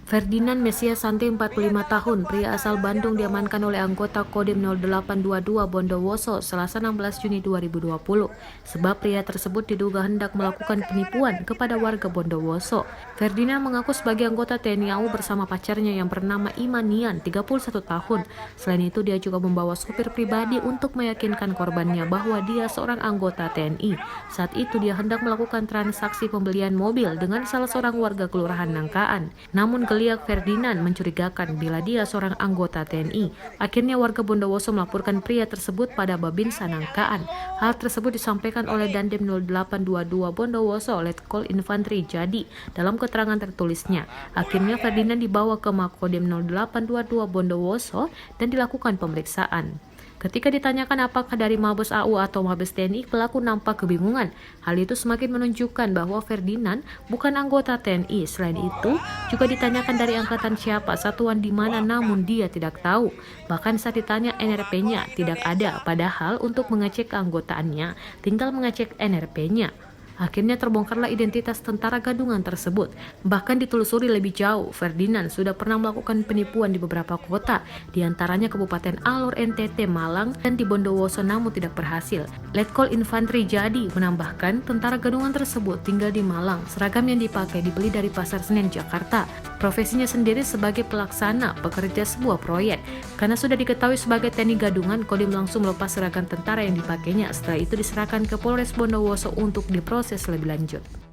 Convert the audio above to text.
Ferdinand Mesias Santi 45 tahun, pria asal Bandung diamankan oleh anggota Kodim 0822 Bondowoso Selasa 16 Juni 2020. Sebab pria tersebut diduga hendak melakukan penipuan kepada warga Bondowoso. Ferdinand mengaku sebagai anggota TNI AU bersama pacarnya yang bernama Imanian, 31 tahun. Selain itu dia juga membawa supir pribadi untuk meyakinkan korbannya bahwa dia seorang anggota TNI. Saat itu dia hendak melakukan transaksi pembelian mobil dengan salah seorang warga Kelurahan Nangkaan. Namun geliat Ferdinand mencurigakan bila dia seorang anggota TNI. Akhirnya warga Bondowoso melaporkan pria tersebut pada Babinsa Nangkaan. Hal tersebut disampaikan oleh Dandim 0822 Bondowoso Letkol Infantri Jadi dalam keterangan tertulisnya. Akhirnya Ferdinand dibawa ke Makodim 0822 Bondowoso dan dilakukan pemeriksaan. Ketika ditanyakan apakah dari Mabes AU atau Mabes TNI, pelaku nampak kebingungan. Hal itu semakin menunjukkan bahwa Ferdinand bukan anggota TNI. Selain itu, juga ditanyakan dari angkatan siapa, satuan di mana, namun dia tidak tahu. Bahkan saat ditanya NRP-nya tidak ada, padahal untuk mengecek keanggotaannya tinggal mengecek NRP-nya. Akhirnya terbongkarlah identitas tentara gadungan tersebut. Bahkan ditelusuri lebih jauh, Ferdinand sudah pernah melakukan penipuan di beberapa kota, diantaranya Kabupaten Alor, NTT, Malang, dan di Bondowoso namun tidak berhasil. Letkol Infantri Jadi menambahkan tentara gadungan tersebut tinggal di Malang. Seragam yang dipakai dibeli dari Pasar Senen, Jakarta. Profesinya sendiri sebagai pelaksana pekerja sebuah proyek. Karena sudah diketahui sebagai TNI gadungan, Kodim langsung melepas seragam tentara yang dipakainya. Setelah itu diserahkan ke Polres Bondowoso untuk diproses lebih lanjut.